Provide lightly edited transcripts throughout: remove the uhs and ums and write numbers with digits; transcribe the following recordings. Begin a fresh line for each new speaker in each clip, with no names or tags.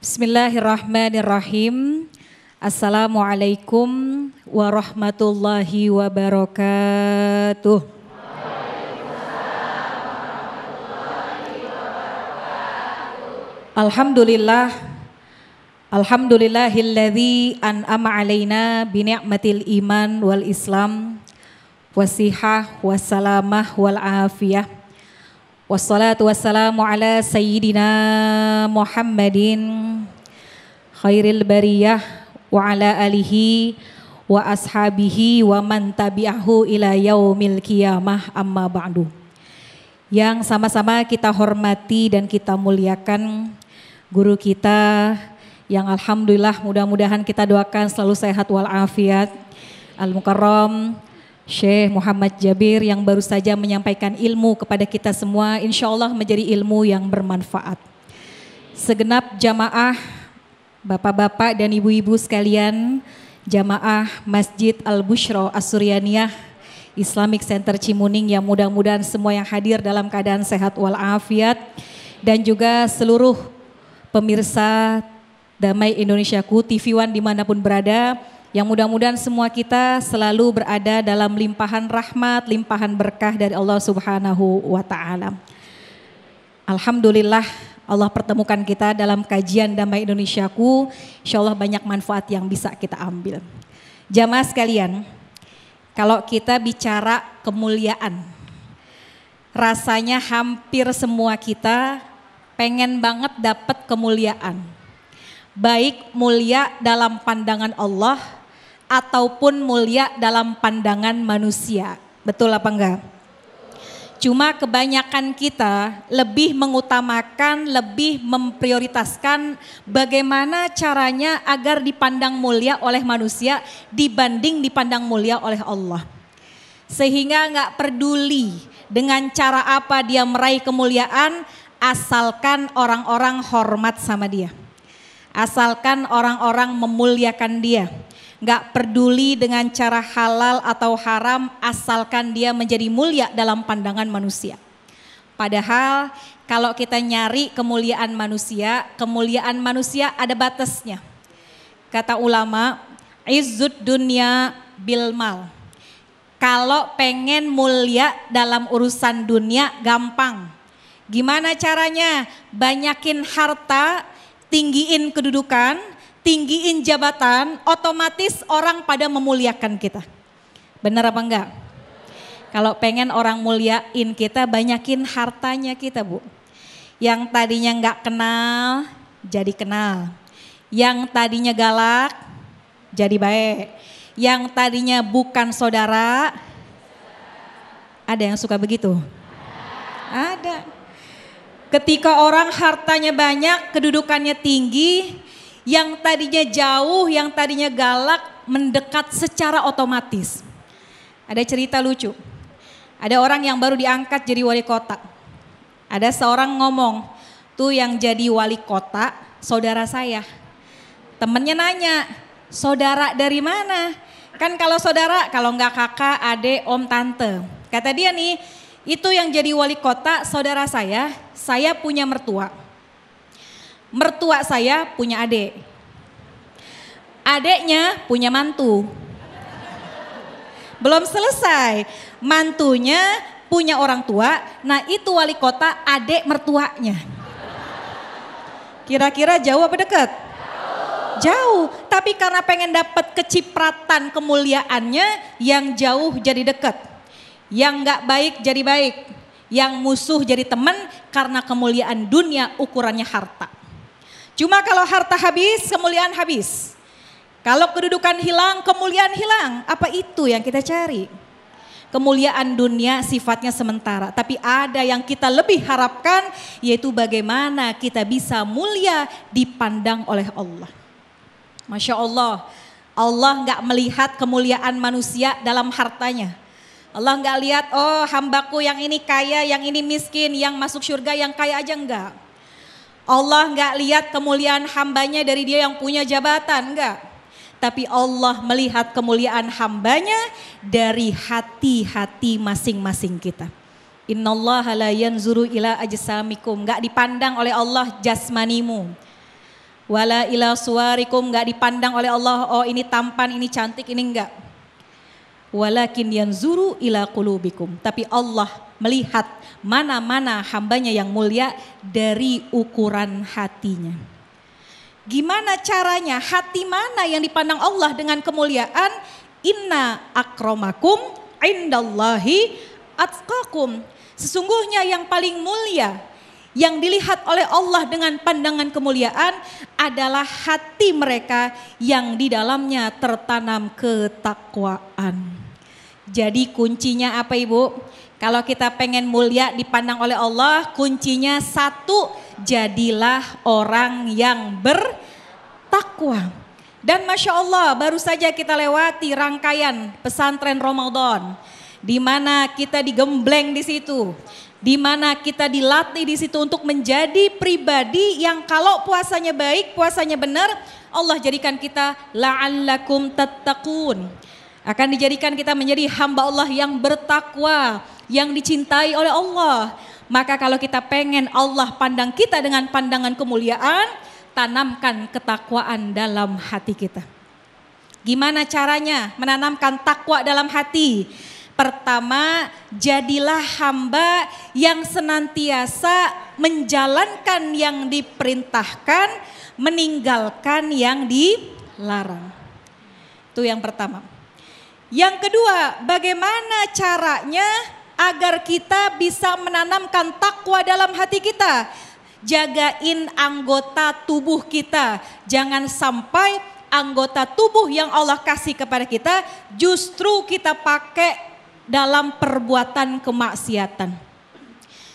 Bismillahirrahmanirrahim. Assalamualaikum warahmatullahi wabarakatuh. Alhamdulillah. Alhamdulillahilladzi an'ama alaina bi ni'matil iman wal islam wasihah wassalamah wal afiyah. Wassalatu wassalamu ala sayyidina Muhammadin khairil bariyah wa ala alihi wa ashabihi wa man tabi'ahu ila yaumil qiyamah amma ba'du. Yang sama-sama kita hormati dan kita muliakan guru kita yang alhamdulillah mudah-mudahan kita doakan selalu sehat walafiat, Al-Mukarram Syekh Muhammad Jabir yang baru saja menyampaikan ilmu kepada kita semua, insya Allah menjadi ilmu yang bermanfaat. Segenap jamaah, bapak-bapak dan ibu-ibu sekalian, jamaah Masjid Al-Bushra As-Suryaniyah Islamic Center Cimuning yang mudah-mudahan semua yang hadir dalam keadaan sehat walafiat, dan juga seluruh pemirsa Damai Indonesiaku TV One dimanapun berada, yang mudah-mudahan semua kita selalu berada dalam limpahan rahmat, limpahan berkah dari Allah Subhanahu wa Ta'ala. Alhamdulillah Allah pertemukan kita dalam kajian Damai Indonesiaku, insya Allah banyak manfaat yang bisa kita ambil. Jamaah sekalian, kalau kita bicara kemuliaan, rasanya hampir semua kita pengen banget dapat kemuliaan. Baik mulia dalam pandangan Allah ataupun mulia dalam pandangan manusia. Betul apa enggak? Cuma kebanyakan kita lebih mengutamakan, lebih memprioritaskan bagaimana caranya agar dipandang mulia oleh manusia dibanding dipandang mulia oleh Allah. Sehingga enggak peduli dengan cara apa dia meraih kemuliaan, asalkan orang-orang hormat sama dia. Asalkan orang-orang memuliakan dia. Gak peduli dengan cara halal atau haram, asalkan dia menjadi mulia dalam pandangan manusia. Padahal kalau kita nyari kemuliaan manusia ada batasnya. Kata ulama, izzud dunya bil mal. Kalau pengen mulia dalam urusan dunia gampang. Gimana caranya? Banyakin harta, tinggiin kedudukan, tinggiin jabatan, otomatis orang pada memuliakan kita. Benar apa enggak? Kalau pengen orang muliain kita, banyakin hartanya kita, Bu. Yang tadinya enggak kenal, jadi kenal. Yang tadinya galak, jadi baik. Yang tadinya bukan saudara, ada yang suka begitu? Ada. Ketika orang hartanya banyak, kedudukannya tinggi, yang tadinya jauh, yang tadinya galak, mendekat secara otomatis. Ada cerita lucu. Ada orang yang baru diangkat jadi wali kota. Ada seorang ngomong, tuh yang jadi wali kota saudara saya. Temennya nanya, saudara dari mana? Kan kalau saudara, kalau enggak kakak, adik, om, tante. Kata dia nih, itu yang jadi wali kota saudara saya punya mertua. Mertua saya punya adik. Adiknya punya mantu. Belum selesai. Mantunya punya orang tua. Nah itu wali kota adik mertuanya. Kira-kira jauh apa dekat? Jauh. Tapi karena pengen dapat kecipratan kemuliaannya, yang jauh jadi dekat. Yang gak baik jadi baik. Yang musuh jadi teman, karena kemuliaan dunia ukurannya harta. Cuma kalau harta habis, kemuliaan habis. Kalau kedudukan hilang, kemuliaan hilang. Apa itu yang kita cari? Kemuliaan dunia sifatnya sementara. Tapi ada yang kita lebih harapkan, yaitu bagaimana kita bisa mulia dipandang oleh Allah. Masya Allah, Allah gak melihat kemuliaan manusia dalam hartanya. Allah gak lihat, oh hambaku yang ini kaya, yang ini miskin, yang masuk surga, yang kaya aja enggak. Allah gak lihat kemuliaan hambanya dari dia yang punya jabatan, enggak. Tapi Allah melihat kemuliaan hambanya dari hati-hati masing-masing kita. Innallaha la yanzuru ila ajsamikum, enggak dipandang oleh Allah jasmanimu. Wala ila suwarikum, enggak dipandang oleh Allah, oh ini tampan, ini cantik, ini enggak. Walakin yanzuru ila qulubikum, tapi Allah melihat mana-mana hambanya yang mulia dari ukuran hatinya. Gimana caranya? Hati mana yang dipandang Allah dengan kemuliaan? Inna akramakum indallahi atqakum. Sesungguhnya yang paling mulia yang dilihat oleh Allah dengan pandangan kemuliaan adalah hati mereka yang di dalamnya tertanam ketakwaan. Jadi kuncinya apa Ibu? Kalau kita pengen mulia dipandang oleh Allah, kuncinya satu, jadilah orang yang bertakwa. Dan Masya Allah, baru saja kita lewati rangkaian pesantren Ramadan, di mana kita digembleng di situ, di mana kita dilatih di situ untuk menjadi pribadi yang kalau puasanya baik, puasanya benar, Allah jadikan kita la'allakum tattaqun. Akan dijadikan kita menjadi hamba Allah yang bertakwa, yang dicintai oleh Allah. Maka kalau kita pengen Allah pandang kita dengan pandangan kemuliaan, tanamkan ketakwaan dalam hati kita. Gimana caranya menanamkan takwa dalam hati? Pertama, jadilah hamba yang senantiasa menjalankan yang diperintahkan, meninggalkan yang dilarang. Itu yang pertama. Yang kedua, bagaimana caranya agar kita bisa menanamkan takwa dalam hati kita? Jagain anggota tubuh kita, jangan sampai anggota tubuh yang Allah kasih kepada kita justru kita pakai dalam perbuatan kemaksiatan.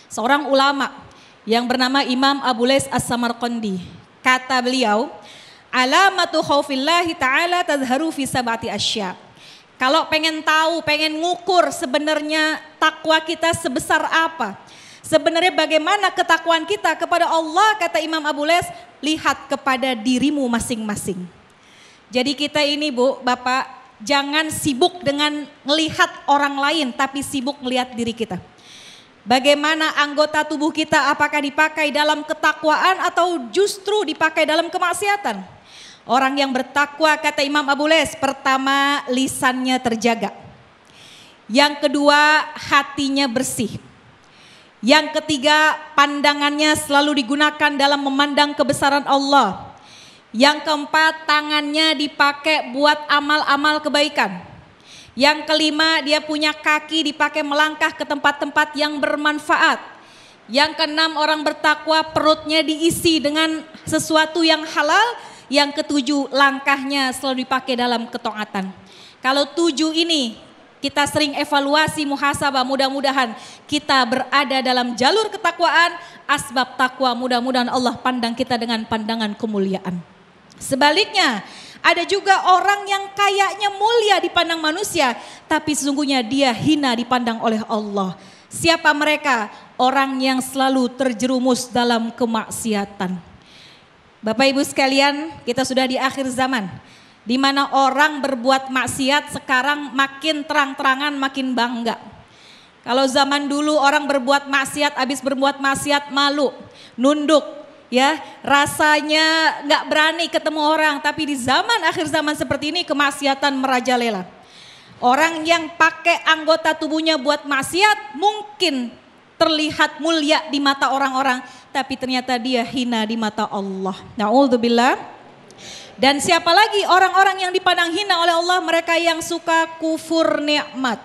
Seorang ulama yang bernama Imam Abu Lais As-Samarqandi, kata beliau, alamatu khaufillahi ta'ala tazharu fi sab'ati asya. Kalau pengen tahu, pengen ngukur sebenarnya takwa kita sebesar apa, sebenarnya bagaimana ketakwaan kita kepada Allah, kata Imam Abu Lais, lihat kepada dirimu masing-masing. Jadi kita ini Bu, Bapak, jangan sibuk dengan melihat orang lain, tapi sibuk melihat diri kita. Bagaimana anggota tubuh kita, apakah dipakai dalam ketakwaan atau justru dipakai dalam kemaksiatan? Orang yang bertakwa, kata Imam Abu Lais, pertama lisannya terjaga. Yang kedua, hatinya bersih. Yang ketiga, pandangannya selalu digunakan dalam memandang kebesaran Allah. Yang keempat, tangannya dipakai buat amal-amal kebaikan. Yang kelima, dia punya kaki dipakai melangkah ke tempat-tempat yang bermanfaat. Yang keenam, orang bertakwa perutnya diisi dengan sesuatu yang halal. Yang ketujuh, langkahnya selalu dipakai dalam ketaatan. Kalau 7 ini kita sering evaluasi muhasabah, mudah-mudahan kita berada dalam jalur ketakwaan, asbab takwa, mudah-mudahan Allah pandang kita dengan pandangan kemuliaan. Sebaliknya, ada juga orang yang kayaknya mulia dipandang manusia, tapi sesungguhnya dia hina dipandang oleh Allah. Siapa mereka? Orang yang selalu terjerumus dalam kemaksiatan. Bapak Ibu sekalian, kita sudah di akhir zaman, di mana orang berbuat maksiat sekarang makin terang-terangan, makin bangga. Kalau zaman dulu orang berbuat maksiat, habis berbuat maksiat malu, nunduk, ya rasanya nggak berani ketemu orang. Tapi di zaman akhir zaman seperti ini kemaksiatan merajalela. Orang yang pakai anggota tubuhnya buat maksiat mungkin terlihat mulia di mata orang-orang, tapi ternyata dia hina di mata Allah. Na'udzubillah. Dan siapa lagi orang-orang yang dipandang hina oleh Allah? Mereka yang suka kufur nikmat.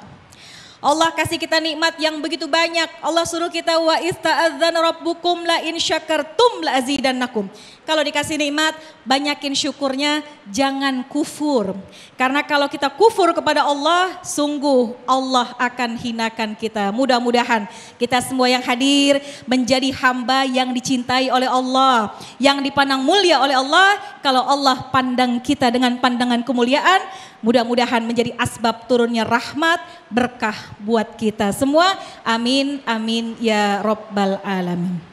Allah kasih kita nikmat yang begitu banyak. Allah suruh kita wa ista'adzana rabbukum la in syakartum la azidannakum. Kalau dikasih nikmat, banyakin syukurnya, jangan kufur. Karena kalau kita kufur kepada Allah, sungguh Allah akan hinakan kita. Mudah-mudahan kita semua yang hadir menjadi hamba yang dicintai oleh Allah, yang dipandang mulia oleh Allah. Kalau Allah pandang kita dengan pandangan kemuliaan, mudah-mudahan menjadi asbab turunnya rahmat, berkah buat kita semua. Amin, amin ya Rabbal Alamin.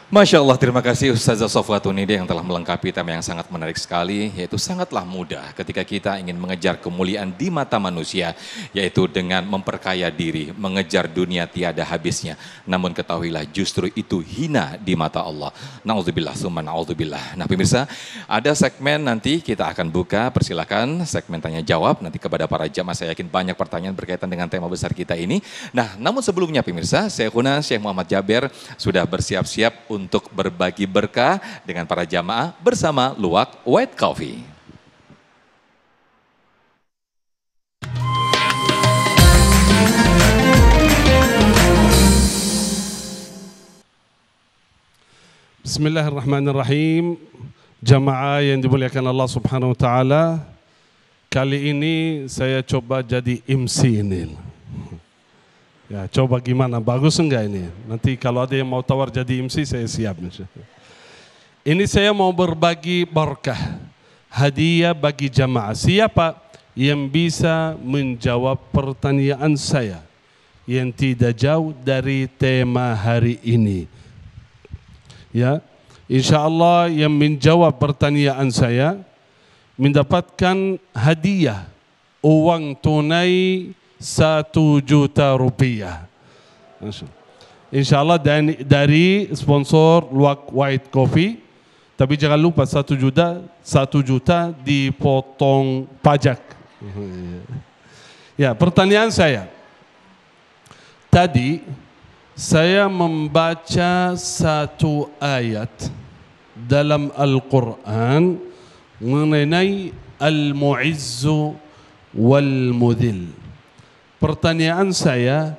Masya Allah, terima kasih Ustazah Sofwatunide yang telah melengkapi tema yang sangat menarik sekali, yaitu sangatlah mudah ketika kita ingin mengejar kemuliaan di mata manusia, yaitu dengan memperkaya diri, mengejar dunia tiada habisnya. Namun ketahuilah justru itu hina di mata Allah. Na'udzubillah, summa na'udzubillah. Nah pemirsa, ada segmen nanti kita akan buka, persilakan segmen tanya jawab nanti kepada para jamaah. Saya yakin banyak pertanyaan berkaitan dengan tema besar kita ini. Nah namun sebelumnya pemirsa, Syekhuna Syekh Muhammad Jaber sudah bersiap-siap untuk berbagi berkah dengan para jamaah bersama Luwak White Coffee.
Bismillahirrahmanirrahim. Jamaah yang dimuliakan Allah Subhanahu wa taala, kali ini saya coba jadi MC ini. Ya, coba gimana? Bagus enggak ini? Nanti kalau ada yang mau tawar jadi MC, saya siap. Ini saya mau berbagi berkah, hadiah bagi jamaah. Siapa yang bisa menjawab pertanyaan saya yang tidak jauh dari tema hari ini? Ya, insya Allah yang menjawab pertanyaan saya mendapatkan hadiah uang tunai 1 juta rupiah. Insya Allah dari sponsor Luwak White Coffee. Tapi jangan lupa 1 juta dipotong pajak. Ya, pertanyaan saya. Tadi saya membaca satu ayat dalam Al-Quran mengenai Al-Mu'izzu wal-Mudhil. Pertanyaan saya,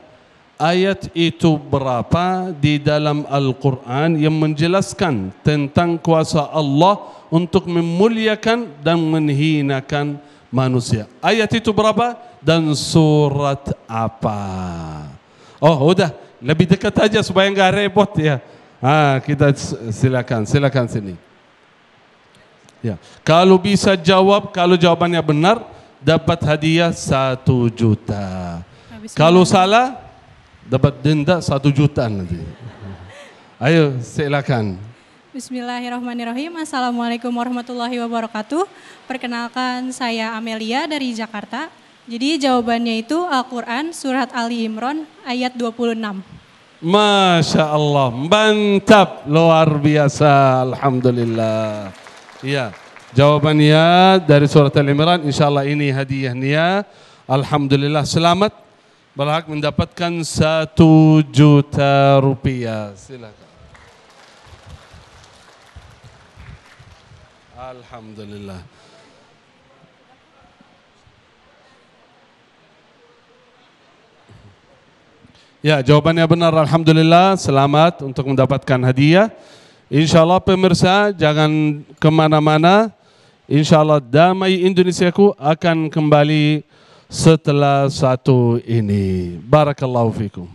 ayat itu berapa di dalam Al-Quran yang menjelaskan tentang kuasa Allah untuk memuliakan dan menghinakan manusia? Ayat itu berapa dan surat apa? Oh, udah, lebih dekat aja supaya nggak repot ya. Kita silakan sini. Ya, kalau bisa jawab, kalau jawabannya benar, dapat hadiah 1 juta. Kalau salah, dapat denda 1 juta nanti. Ayo, silakan.
Bismillahirrahmanirrahim. Assalamualaikum warahmatullahi wabarakatuh. Perkenalkan, saya Amelia dari Jakarta. Jadi jawabannya itu Al-Quran surat Ali Imran ayat 26.
Masya Allah, mantap, luar biasa, alhamdulillah. Iya. Jawabannya dari surat Al-Imran, insyaAllah ini hadiahnya. Alhamdulillah, selamat. Berhak mendapatkan 1 juta rupiah. Silakan. Alhamdulillah. Ya, jawabannya benar, alhamdulillah. Selamat untuk mendapatkan hadiah. InsyaAllah pemirsa, jangan kemana-mana. InsyaAllah Damai Indonesiaku akan kembali setelah satu ini. Barakallahu fikum.